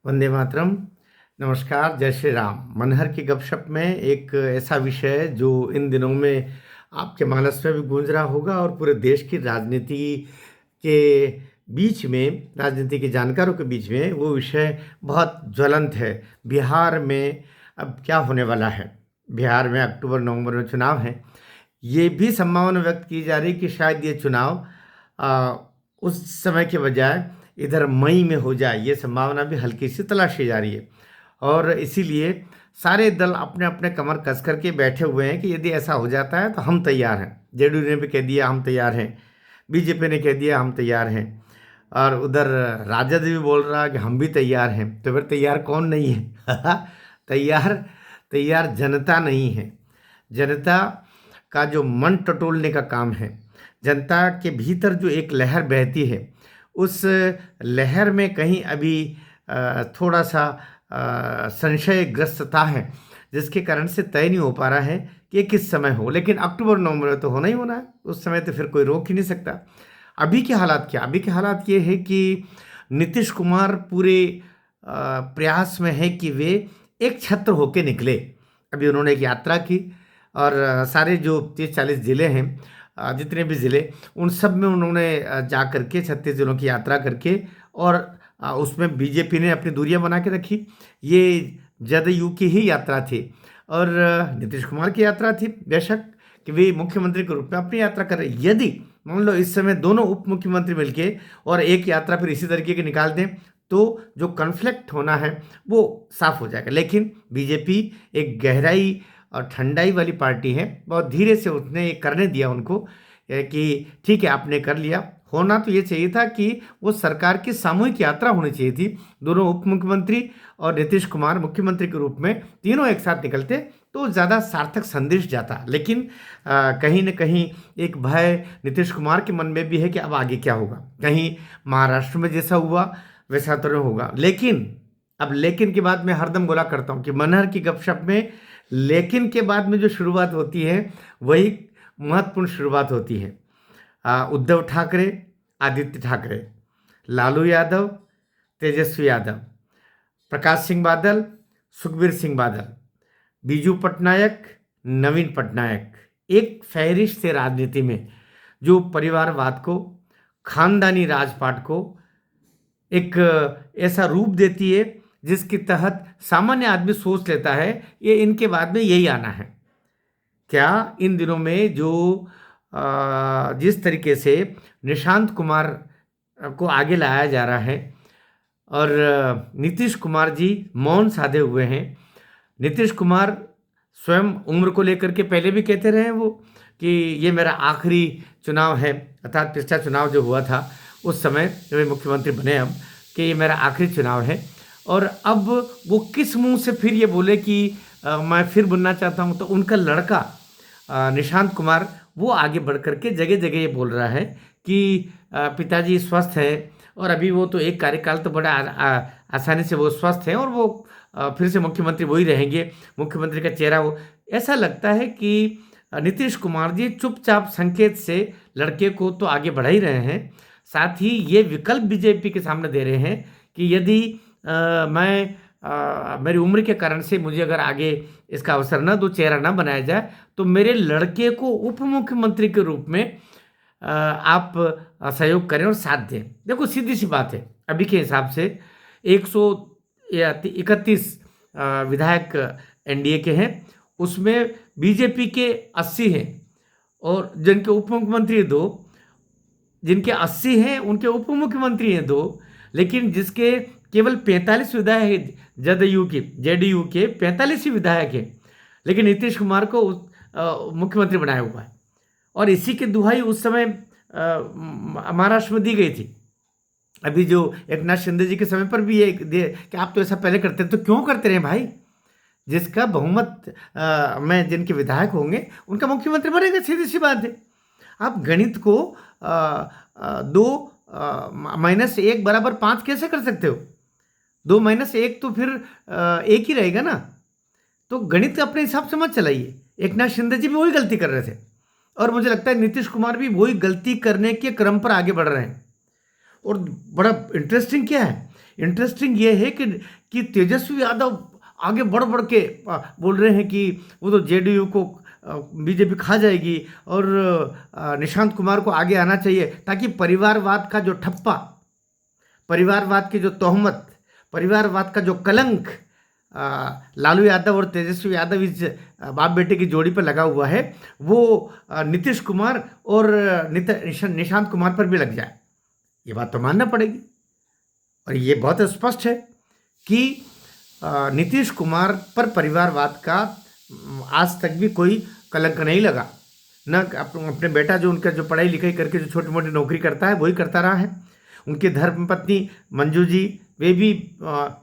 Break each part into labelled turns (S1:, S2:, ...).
S1: वंदे मातरम। नमस्कार, जय श्री राम। मनहर की गपशप में एक ऐसा विषय है जो इन दिनों में आपके मानस में भी गूंज रहा होगा और पूरे देश की राजनीति के बीच में, राजनीति के जानकारों के बीच में वो विषय बहुत ज्वलंत है। बिहार में अब क्या होने वाला है? बिहार में अक्टूबर नवंबर में चुनाव है। ये भी संभावना व्यक्त की जा रही कि शायद ये चुनाव आ, उस समय के बजाय इधर मई में हो जाए। ये संभावना भी हल्की सी तलाशी जा रही है और इसीलिए सारे दल अपने अपने कमर कस करके बैठे हुए हैं कि यदि ऐसा हो जाता है तो हम तैयार हैं। जेडीयू ने भी कह दिया हम तैयार हैं, बीजेपी ने कह दिया हम तैयार हैं, और उधर राजद भी बोल रहा है कि हम भी तैयार हैं। तो फिर तैयार कौन नहीं है? तैयार तैयार जनता नहीं है। जनता का जो मन टटोलने का काम है, जनता के भीतर जो एक लहर बहती है, उस लहर में कहीं अभी थोड़ा सा संशयग्रस्तता है, जिसके कारण से तय नहीं हो पा रहा है कि ये किस समय हो। लेकिन अक्टूबर नवंबर में तो होना ही होना है, उस समय तो फिर कोई रोक ही नहीं सकता। अभी के हालात क्या? अभी के हालात ये है कि नीतीश कुमार पूरे प्रयास में है कि वे एक छत्र होके निकले। अभी उन्होंने एक यात्रा की और सारे जो 30-40 ज़िले हैं, जितने भी ज़िले, उन सब में उन्होंने जा करके 36 ज़िलों की यात्रा करके, और उसमें बीजेपी ने अपनी दूरियां बना के रखी। ये जदयू की ही यात्रा थी और नीतीश कुमार की यात्रा थी, बेशक, कि वे मुख्यमंत्री के रूप में अपनी यात्रा कर रहे। यदि मान लो इस समय दोनों उप मुख्यमंत्री मिलके और एक यात्रा फिर इसी तरीके की निकाल दें तो जो कन्फ्लिक्ट होना है वो साफ हो जाएगा। लेकिन बीजेपी एक गहराई और ठंडाई वाली पार्टी है, बहुत धीरे से उसने ये करने दिया उनको कि ठीक है आपने कर लिया। होना तो ये चाहिए था कि वो सरकार की सामूहिक यात्रा होनी चाहिए थी, दोनों उप मुख्यमंत्री और नीतीश कुमार मुख्यमंत्री के रूप में तीनों एक साथ निकलते तो ज़्यादा सार्थक संदेश जाता। लेकिन कहीं न कहीं एक भय नीतीश कुमार के मन में भी है कि अब आगे क्या होगा, कहीं महाराष्ट्र में जैसा हुआ वैसा तो नहीं होगा। लेकिन अब लेकिन के बाद मैं हरदम बोला करता हूँ कि मनहर की गपशप में लेकिन के बाद में जो शुरुआत होती है वही महत्वपूर्ण शुरुआत होती है। उद्धव ठाकरे, आदित्य ठाकरे, लालू यादव, तेजस्वी यादव, प्रकाश सिंह बादल, सुखबीर सिंह बादल, बीजू पटनायक, नवीन पटनायक, एक फहरिस्त से राजनीति में जो परिवारवाद को, खानदानी राजपाट को एक ऐसा रूप देती है जिसके तहत सामान्य आदमी सोच लेता है ये इनके बाद में यही आना है। क्या इन दिनों में जो जिस तरीके से निशांत कुमार को आगे लाया जा रहा है और नीतीश कुमार जी मौन साधे हुए हैं। नीतीश कुमार स्वयं उम्र को लेकर के पहले भी कहते रहे हैं वो कि ये मेरा आखिरी चुनाव है, अर्थात पिछला चुनाव जो हुआ था उस समय जब वे मुख्यमंत्री बने अब, कि ये मेरा आखिरी चुनाव है। और अब वो किस मुंह से फिर ये बोले कि मैं फिर बनना चाहता हूँ? तो उनका लड़का निशांत कुमार वो आगे बढ़ करके जगह जगह ये बोल रहा है कि पिताजी स्वस्थ है और अभी वो तो एक कार्यकाल तो बड़ा आसानी से वो स्वस्थ हैं और वो फिर से मुख्यमंत्री वही रहेंगे, मुख्यमंत्री का चेहरा वो। ऐसा लगता है कि नीतीश कुमार जी चुपचाप संकेत से लड़के को तो आगे बढ़ा ही रहे हैं, साथ ही ये विकल्प बीजेपी के सामने दे रहे हैं कि यदि मेरी उम्र के कारण से मुझे अगर आगे इसका अवसर न दो, चेहरा न बनाया जाए, तो मेरे लड़के को उप मुख्यमंत्री के रूप में आप सहयोग करें और साथ दें। देखो सीधी सी बात है, अभी के हिसाब से 131 विधायक एनडीए के हैं, उसमें बीजेपी के 80 हैं और जिनके उप मुख्यमंत्री दो, जिनके 80 हैं उनके उप मुख्यमंत्री हैं दो, लेकिन जिसके केवल 45 विधायक जेडीयू के 45 ही विधायक हैं, लेकिन नीतीश कुमार को मुख्यमंत्री बनाया हुआ है। और इसी की दुहाई उस समय महाराष्ट्र में दी गई थी। अभी जो एक नाथ शिंदे जी के समय पर भी ये कि आप तो ऐसा पहले करते हैं, तो क्यों करते रहे भाई? जिसका बहुमत में जिनके विधायक होंगे उनका मुख्यमंत्री बनेगा, सीधी सी बात है। आप गणित को 2 - 1 = 5 कैसे कर सकते हो? 2 - 1 तो फिर 1 ही रहेगा ना। तो गणित अपने हिसाब से मत चलाइए। एक नाथ शिंदे जी भी वही गलती कर रहे थे और मुझे लगता है नीतीश कुमार भी वही गलती करने के क्रम पर आगे बढ़ रहे हैं। और बड़ा इंटरेस्टिंग क्या है, इंटरेस्टिंग ये है कि तेजस्वी यादव आगे बढ़ बढ़ के बोल रहे हैं कि वो तो जेडीयू को बीजेपी खा जाएगी और निशांत कुमार को आगे आना चाहिए, ताकि परिवारवाद का जो ठप्पा, परिवारवाद की जो तोहमत, परिवारवाद का जो कलंक लालू यादव और तेजस्वी यादव इस बाप बेटे की जोड़ी पर लगा हुआ है, वो नीतीश कुमार और निशांत कुमार पर भी लग जाए। ये बात तो मानना पड़ेगी। और ये बहुत स्पष्ट है कि नीतीश कुमार पर परिवारवाद का आज तक भी कोई कलंक नहीं लगा। न अपने बेटा जो उनका जो पढ़ाई लिखाई करके जो छोटी मोटी नौकरी करता है वही करता रहा है। उनकी धर्मपत्नी मंजू जी, वे भी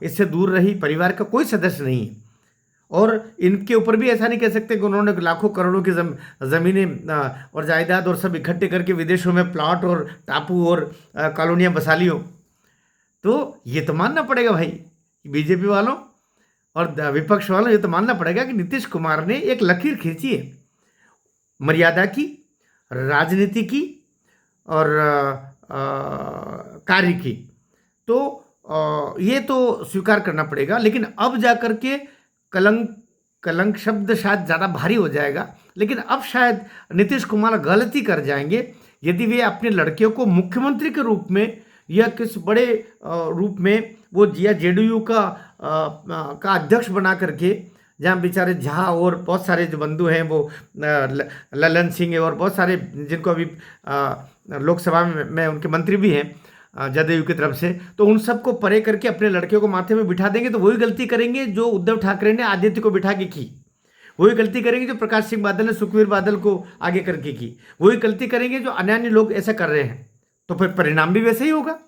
S1: इससे दूर रही, परिवार का कोई सदस्य नहीं है। और इनके ऊपर भी ऐसा नहीं कह सकते कि उन्होंने लाखों करोड़ों की ज़मीनें और जायदाद और सब इकट्ठे करके विदेशों में प्लॉट और टापू और कॉलोनियाँ बसा ली हो। तो ये तो मानना पड़ेगा भाई, बीजेपी वालों और विपक्ष वालों, ये तो मानना पड़ेगा कि नीतीश कुमार ने एक लकीर खींची है मर्यादा की, राजनीति की और कार्य की। तो ये तो स्वीकार करना पड़ेगा। लेकिन अब जाकर के कलंक शब्द शायद ज़्यादा भारी हो जाएगा, लेकिन अब शायद नीतीश कुमार गलती कर जाएंगे यदि वे अपने लड़के को मुख्यमंत्री के रूप में या किस बड़े रूप में वो जेडीयू का अध्यक्ष बना करके, जहाँ बेचारे झा और बहुत सारे जो बंधु हैं वो ललन सिंह और बहुत सारे जिनको अभी लोकसभा में उनके मंत्री भी हैं जदयू की तरफ से, तो उन सबको परे करके अपने लड़के को माथे में बिठा देंगे। तो वही गलती करेंगे जो उद्धव ठाकरे ने आदित्य को बिठा के की, वही गलती करेंगे जो प्रकाश सिंह बादल ने सुखबीर बादल को आगे करके की, वही गलती करेंगे जो अन्य लोग ऐसा कर रहे हैं। तो फिर परिणाम भी वैसे ही होगा।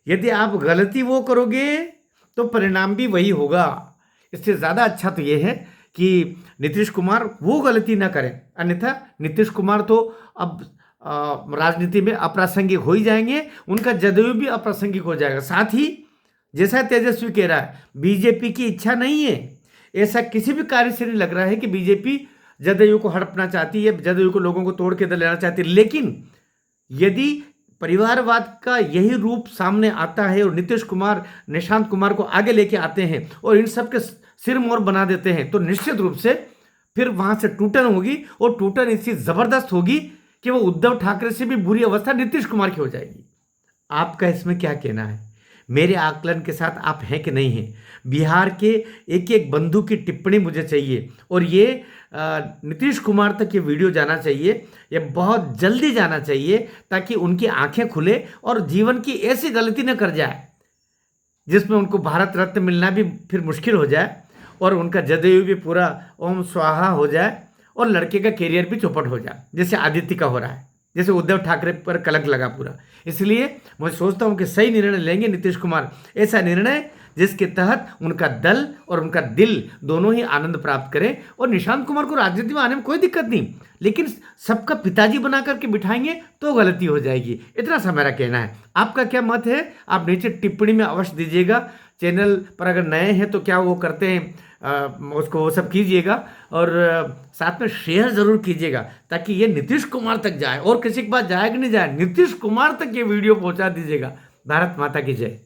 S1: यदि आप गलती वो करोगे तो परिणाम भी वही होगा। इससे ज़्यादा अच्छा तो ये है कि नीतीश कुमार वो गलती ना करें, अन्यथा नीतीश कुमार तो अब राजनीति में अप्रासंगिक हो ही जाएंगे, उनका जदयू भी अप्रासंगिक हो जाएगा। साथ ही जैसा तेजस्वी कह रहा है, बीजेपी की इच्छा नहीं है, ऐसा किसी भी कार्य से नहीं लग रहा है कि बीजेपी जदयू को हड़पना चाहती है, जदयू को लोगों को तोड़ के लेना चाहती है। लेकिन यदि परिवारवाद का यही रूप सामने आता है और नीतीश कुमार निशांत कुमार को आगे लेके आते हैं और इन सब के सिर मोर बना देते हैं, तो निश्चित रूप से फिर वहां से टूटन होगी, और टूटन इतनी जबरदस्त होगी कि वो उद्धव ठाकरे से भी बुरी अवस्था नीतीश कुमार की हो जाएगी। आपका इसमें क्या कहना है? मेरे आकलन के साथ आप हैं कि नहीं हैं? बिहार के एक एक बंधु की टिप्पणी मुझे चाहिए, और ये नीतीश कुमार तक ये वीडियो जाना चाहिए, ये बहुत जल्दी जाना चाहिए, ताकि उनकी आंखें खुले और जीवन की ऐसी गलती न कर जाए जिसमें उनको भारत रत्न मिलना भी फिर मुश्किल हो जाए, और उनका जदयू भी पूरा ओम स्वाहा हो जाए, और लड़के का कैरियर भी चौपट हो जाए, जैसे आदित्य का हो रहा है, जैसे उद्धव ठाकरे पर कलंक लगा पूरा। इसलिए मैं सोचता हूं कि सही निर्णय लेंगे नीतीश कुमार, ऐसा निर्णय जिसके तहत उनका दल और उनका दिल दोनों ही आनंद प्राप्त करें। और निशांत कुमार को राजनीति में आने में कोई दिक्कत नहीं, लेकिन सबका पिताजी बना करके बिठाएंगे तो गलती हो जाएगी। इतना सा मेरा कहना है। आपका क्या मत है? आप नीचे टिप्पणी में अवश्य दीजिएगा। चैनल पर अगर नए हैं तो क्या वो करते हैं, उसको वो सब कीजिएगा, और साथ में शेयर ज़रूर कीजिएगा, ताकि ये नीतीश कुमार तक जाए, और किसी के पास जाए कि नहीं जाए, नीतीश कुमार तक ये वीडियो पहुंचा दीजिएगा। भारत माता की जय।